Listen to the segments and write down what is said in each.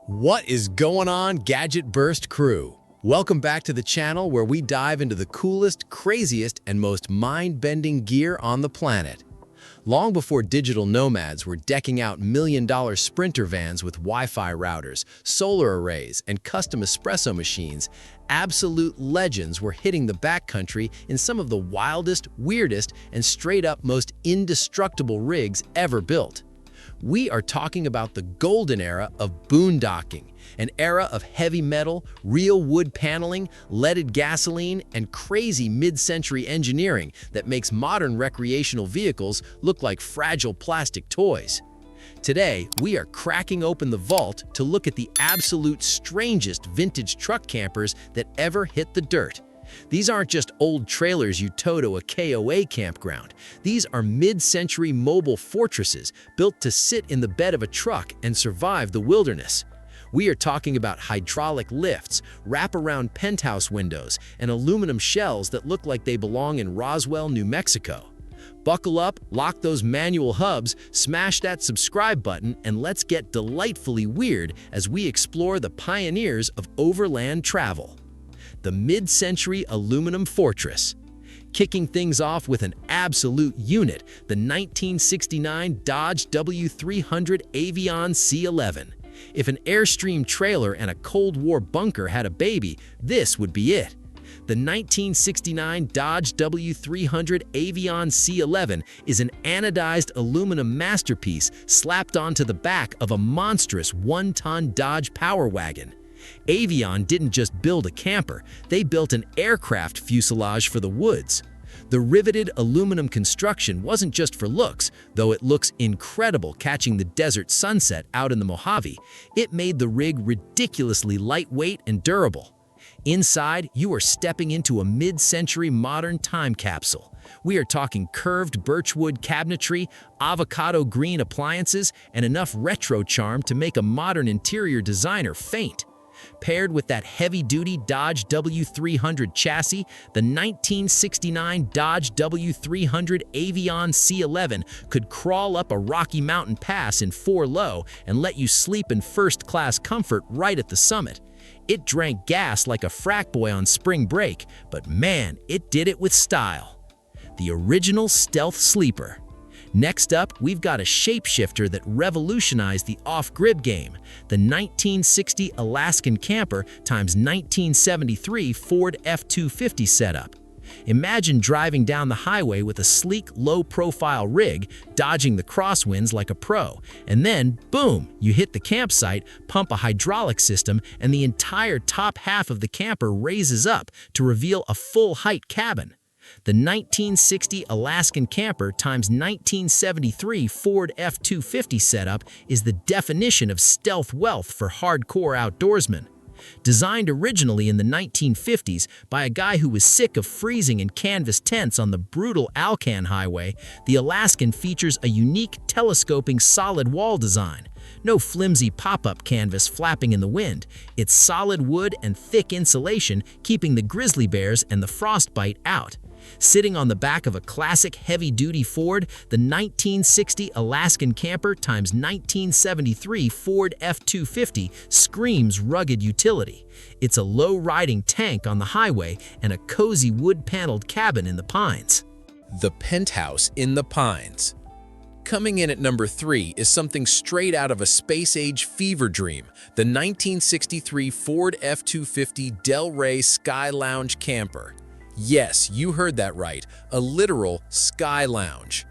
What is going on, Gadget Burst crew? Welcome back to the channel where we dive into the coolest, craziest, and most mind-bending gear on the planet. Long before digital nomads were decking out million-dollar Sprinter vans with Wi-Fi routers, solar arrays, and custom espresso machines, absolute legends were hitting the backcountry in some of the wildest, weirdest, and straight-up most indestructible rigs ever built. We are talking about the golden era of boondocking, an era of heavy metal, real wood paneling, leaded gasoline, and crazy mid-century engineering that makes modern recreational vehicles look like fragile plastic toys. Today, we are cracking open the vault to look at the absolute strangest vintage truck campers that ever hit the dirt. These aren't just old trailers you tow to a KOA campground. These are mid-century mobile fortresses built to sit in the bed of a truck and survive the wilderness. We are talking about hydraulic lifts, wrap-around penthouse windows, and aluminum shells that look like they belong in Roswell, New Mexico. Buckle up, lock those manual hubs, smash that subscribe button, and let's get delightfully weird as we explore the pioneers of overland travel. The mid-century aluminum fortress. Kicking things off with an absolute unit, the 1969 Dodge W300 Avon C11. If an Airstream trailer and a Cold War bunker had a baby, this would be it. The 1969 Dodge W300 Avon C11 is an anodized aluminum masterpiece slapped onto the back of a monstrous one-ton Dodge Power Wagon. Avon didn't just build a camper, they built an aircraft fuselage for the woods. The riveted aluminum construction wasn't just for looks, though it looks incredible catching the desert sunset out in the Mojave. It made the rig ridiculously lightweight and durable. Inside, you are stepping into a mid-century modern time capsule. We are talking curved birchwood cabinetry, avocado green appliances, and enough retro charm to make a modern interior designer faint. Paired with that heavy-duty Dodge W300 chassis, the 1969 Dodge W300 Avon C11 could crawl up a Rocky Mountain pass in 4 low and let you sleep in first-class comfort right at the summit. It drank gas like a frat boy on spring break, but man, it did it with style. The original stealth sleeper. Next up, we've got a shapeshifter that revolutionized the off-grid game, the 1960 Alaskan camper times 1973 Ford F-250 setup. Imagine driving down the highway with a sleek, low-profile rig, dodging the crosswinds like a pro, and then, boom, you hit the campsite, pump a hydraulic system, and the entire top half of the camper raises up to reveal a full-height cabin. The 1960 Alaskan camper times 1973 Ford F-250 setup is the definition of stealth wealth for hardcore outdoorsmen. Designed originally in the 1950s by a guy who was sick of freezing in canvas tents on the brutal Alaskan highway, the Alaskan features a unique telescoping solid wall design. No flimsy pop-up canvas flapping in the wind. It's solid wood and thick insulation keeping the grizzly bears and the frostbite out. Sitting on the back of a classic heavy-duty Ford, the 1960 Alaskan camper times 1973 Ford F-250 screams rugged utility. It's a low-riding tank on the highway and a cozy wood-paneled cabin in the pines. The penthouse in the pines. Coming in at number 3 is something straight out of a space-age fever dream, the 1963 Ford F-250 Delray Sky Lounge camper. Yes, you heard that right, a literal sky lounge.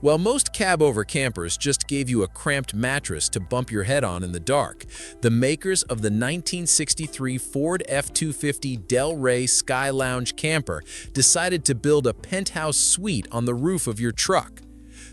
While most cab-over campers just gave you a cramped mattress to bump your head on in the dark, the makers of the 1963 Ford F-250 Delray Sky Lounge camper decided to build a penthouse suite on the roof of your truck.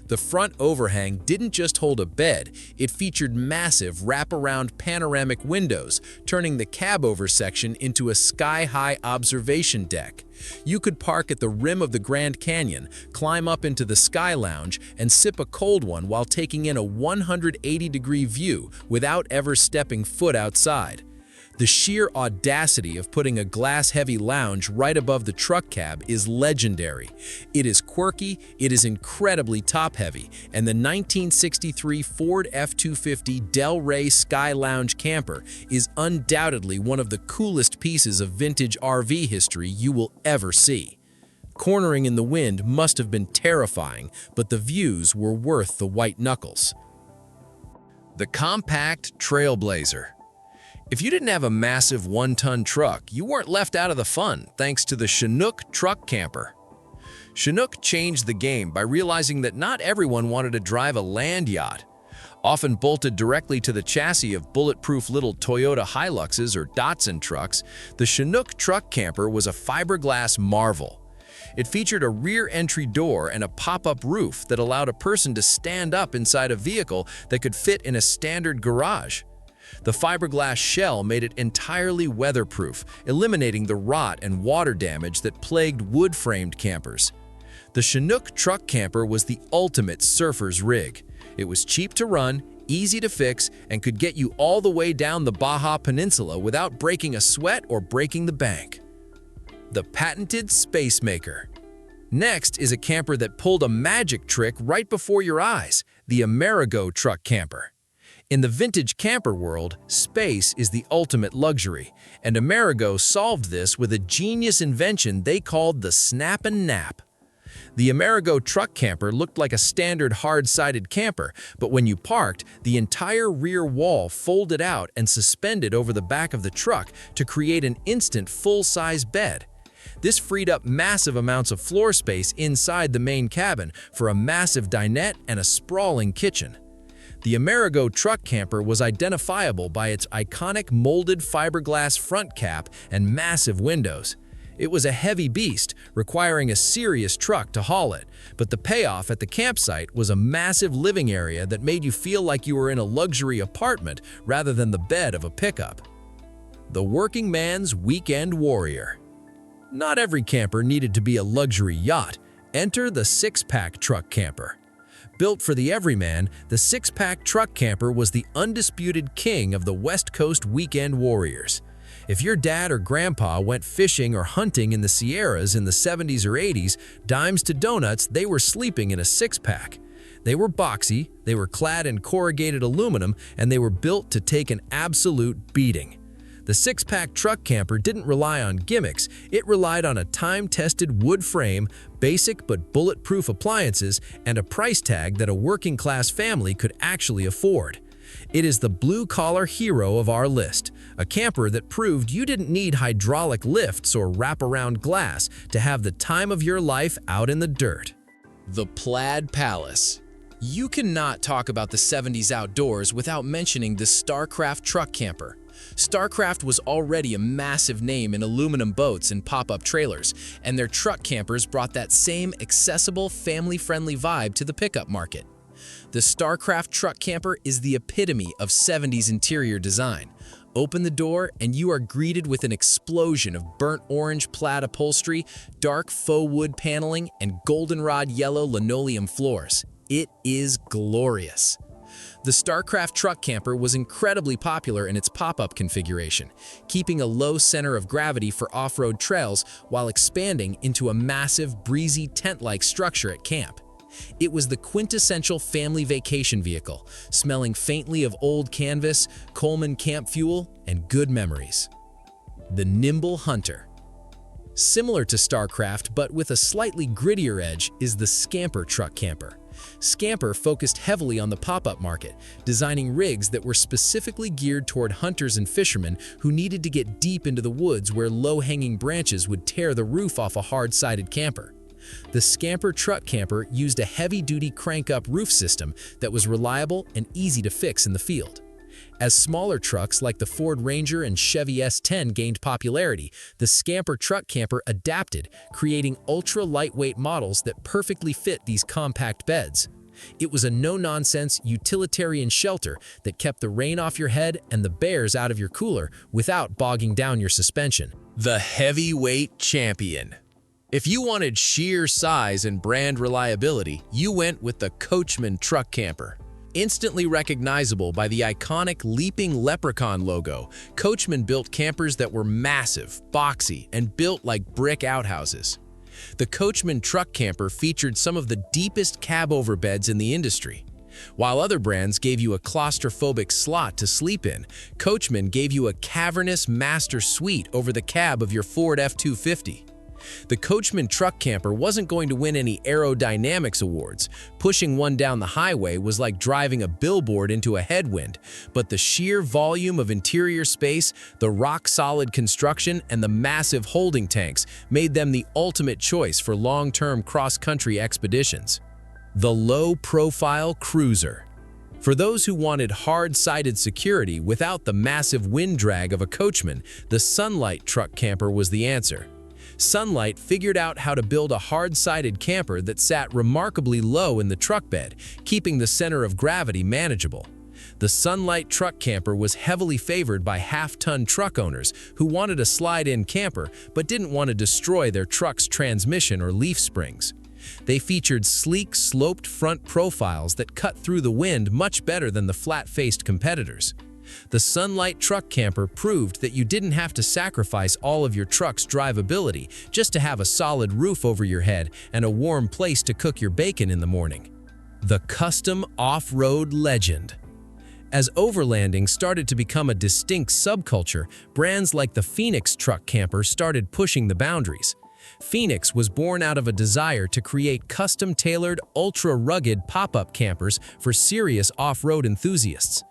The front overhang didn't just hold a bed, it featured massive wraparound panoramic windows, turning the cab-over section into a sky-high observation deck. You could park at the rim of the Grand Canyon, climb up into the Sky Lounge, and sip a cold one while taking in a 180-degree view without ever stepping foot outside. The sheer audacity of putting a glass-heavy lounge right above the truck cab is legendary. It is quirky, it is incredibly top-heavy, and the 1963 Ford F-250 Delray Sky Lounge camper is undoubtedly one of the coolest pieces of vintage RV history you will ever see. Cornering in the wind must have been terrifying, but the views were worth the white knuckles. The compact trailblazer. If you didn't have a massive one-ton truck, you weren't left out of the fun thanks to the Chinook truck camper. Chinook changed the game by realizing that not everyone wanted to drive a land yacht. Often bolted directly to the chassis of bulletproof little Toyota Hiluxes or Datsun trucks, the Chinook truck camper was a fiberglass marvel. It featured a rear entry door and a pop-up roof that allowed a person to stand up inside a vehicle that could fit in a standard garage. The fiberglass shell made it entirely weatherproof, eliminating the rot and water damage that plagued wood-framed campers. The Chinook truck camper was the ultimate surfer's rig. It was cheap to run, easy to fix, and could get you all the way down the Baja Peninsula without breaking a sweat or breaking the bank. The patented Space Maker. Next is a camper that pulled a magic trick right before your eyes, the Amergo truck camper. In the vintage camper world, space is the ultimate luxury, and Amergo solved this with a genius invention they called the Snap and Nap. The Amergo truck camper looked like a standard hard-sided camper, but when you parked, the entire rear wall folded out and suspended over the back of the truck to create an instant full-size bed. This freed up massive amounts of floor space inside the main cabin for a massive dinette and a sprawling kitchen. The Amergo truck camper was identifiable by its iconic molded fiberglass front cap and massive windows. It was a heavy beast, requiring a serious truck to haul it, but the payoff at the campsite was a massive living area that made you feel like you were in a luxury apartment rather than the bed of a pickup. The working man's weekend warrior. Not every camper needed to be a luxury yacht. Enter the six-pack truck camper. Built for the everyman, the six-pack truck camper was the undisputed king of the West Coast weekend warriors. If your dad or grandpa went fishing or hunting in the Sierras in the 70s or 80s, dimes to donuts, they were sleeping in a six-pack. They were boxy, they were clad in corrugated aluminum, and they were built to take an absolute beating. The six-pack truck camper didn't rely on gimmicks, it relied on a time-tested wood frame, basic but bulletproof appliances, and a price tag that a working-class family could actually afford. It is the blue-collar hero of our list, a camper that proved you didn't need hydraulic lifts or wraparound glass to have the time of your life out in the dirt. The Plaid Palace. You cannot talk about the 70s outdoors without mentioning the Starcraft truck camper. Starcraft was already a massive name in aluminum boats and pop-up trailers, and their truck campers brought that same accessible, family-friendly vibe to the pickup market. The Starcraft truck camper is the epitome of 70s interior design. Open the door and you are greeted with an explosion of burnt orange plaid upholstery, dark faux wood paneling, and goldenrod yellow linoleum floors. It is glorious. The Starcraft truck camper was incredibly popular in its pop-up configuration, keeping a low center of gravity for off-road trails while expanding into a massive, breezy tent-like structure at camp. It was the quintessential family vacation vehicle, smelling faintly of old canvas, Coleman camp fuel, and good memories. The Nimble Hunter. Similar to Starcraft, but with a slightly grittier edge, is the Scamper truck camper. Scamper focused heavily on the pop-up market, designing rigs that were specifically geared toward hunters and fishermen who needed to get deep into the woods where low-hanging branches would tear the roof off a hard-sided camper. The Scamper truck camper used a heavy-duty crank-up roof system that was reliable and easy to fix in the field. As smaller trucks like the Ford Ranger and Chevy S10 gained popularity, the Scamper truck camper adapted, creating ultra-lightweight models that perfectly fit these compact beds. It was a no-nonsense, utilitarian shelter that kept the rain off your head and the bears out of your cooler without bogging down your suspension. The Heavyweight Champion. If you wanted sheer size and brand reliability, you went with the Coachman truck camper. Instantly recognizable by the iconic leaping leprechaun logo, Coachman built campers that were massive, boxy, and built like brick outhouses. The Coachman truck camper featured some of the deepest cab overbeds in the industry. While other brands gave you a claustrophobic slot to sleep in, Coachman gave you a cavernous master suite over the cab of your Ford F-250. The Coachman truck camper wasn't going to win any aerodynamics awards. Pushing one down the highway was like driving a billboard into a headwind, but the sheer volume of interior space, the rock-solid construction, and the massive holding tanks made them the ultimate choice for long-term cross-country expeditions. The low-profile cruiser. For those who wanted hard-sided security without the massive wind drag of a Coachman, the Sunlight truck camper was the answer. Sunlight figured out how to build a hard-sided camper that sat remarkably low in the truck bed, keeping the center of gravity manageable. The Sunlight truck camper was heavily favored by half-ton truck owners who wanted a slide-in camper but didn't want to destroy their truck's transmission or leaf springs. They featured sleek, sloped front profiles that cut through the wind much better than the flat-faced competitors. The Sunlight truck camper proved that you didn't have to sacrifice all of your truck's drivability just to have a solid roof over your head and a warm place to cook your bacon in the morning. The custom off-road legend. As overlanding started to become a distinct subculture, brands like the Phoenix truck camper started pushing the boundaries. Phoenix was born out of a desire to create custom-tailored, ultra-rugged pop-up campers for serious off-road enthusiasts.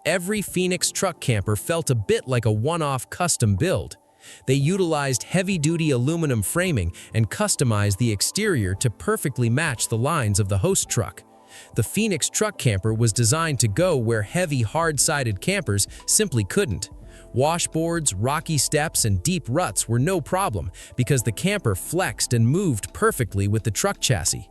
Every Phoenix truck camper felt a bit like a one-off custom build. They utilized heavy-duty aluminum framing and customized the exterior to perfectly match the lines of the host truck. The Phoenix truck camper was designed to go where heavy, hard-sided campers simply couldn't. Washboards, rocky steps, and deep ruts were no problem because the camper flexed and moved perfectly with the truck chassis.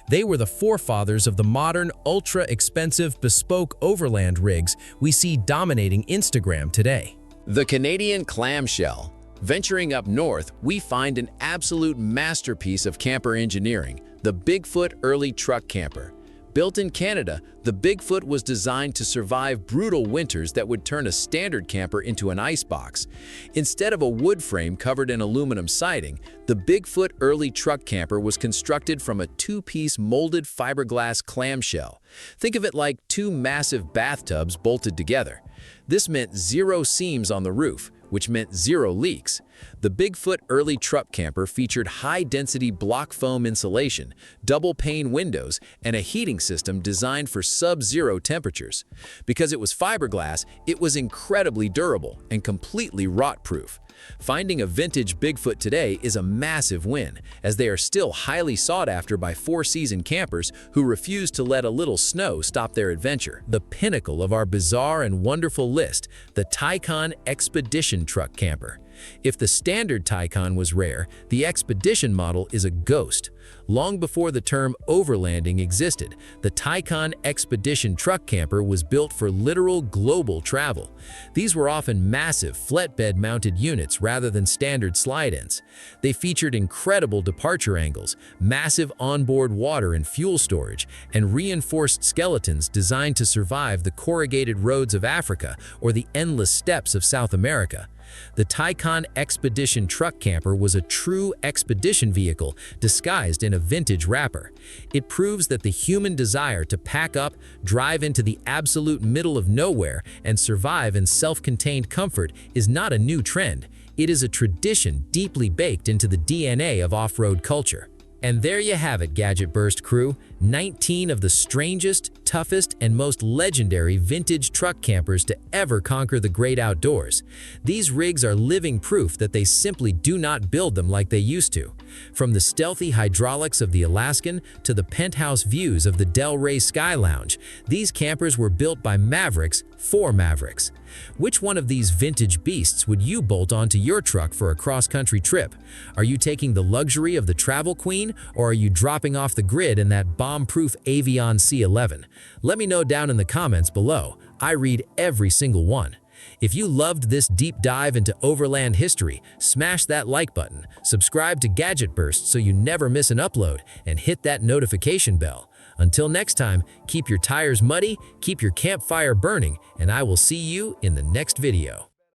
They were the forefathers of the modern, ultra-expensive, bespoke overland rigs we see dominating Instagram today. The Canadian clamshell. Venturing up north, we find an absolute masterpiece of camper engineering, the Bigfoot early truck camper. Built in Canada, the Bigfoot was designed to survive brutal winters that would turn a standard camper into an icebox. Instead of a wood frame covered in aluminum siding, the Bigfoot early truck camper was constructed from a two-piece molded fiberglass clamshell. Think of it like two massive bathtubs bolted together. This meant zero seams on the roof, which meant zero leaks. The Bigfoot early truck camper featured high-density block foam insulation, double-pane windows, and a heating system designed for sub-zero temperatures. Because it was fiberglass, it was incredibly durable and completely rot-proof. Finding a vintage Bigfoot today is a massive win, as they are still highly sought after by four-season campers who refuse to let a little snow stop their adventure. The pinnacle of our bizarre and wonderful list, the TYON Expedition Truck Camper. If the standard TYON was rare, the Expedition model is a ghost. Long before the term overlanding existed, the TYON Expedition truck camper was built for literal global travel. These were often massive flatbed-mounted units rather than standard slide-ins. They featured incredible departure angles, massive onboard water and fuel storage, and reinforced skeletons designed to survive the corrugated roads of Africa or the endless steppes of South America. The TYON Expedition truck camper was a true expedition vehicle disguised in a vintage wrapper. It proves that the human desire to pack up, drive into the absolute middle of nowhere, and survive in self-contained comfort is not a new trend. It is a tradition deeply baked into the DNA of off-road culture. And there you have it, Gadget Burst crew, 19 of the strangest, toughest, and most legendary vintage truck campers to ever conquer the great outdoors. These rigs are living proof that they simply do not build them like they used to. From the stealthy hydraulics of the Alaskan to the penthouse views of the Delray Sky Lounge, these campers were built by Mavericks for Mavericks. Which one of these vintage beasts would you bolt onto your truck for a cross-country trip? Are you taking the luxury of the travel queen, or are you dropping off the grid in that bomb-proof Avon C11? Let me know down in the comments below. I read every single one. If you loved this deep dive into overland history, smash that like button, subscribe to Gadget Burst so you never miss an upload, and hit that notification bell. Until next time, keep your tires muddy, keep your campfire burning, and I will see you in the next video.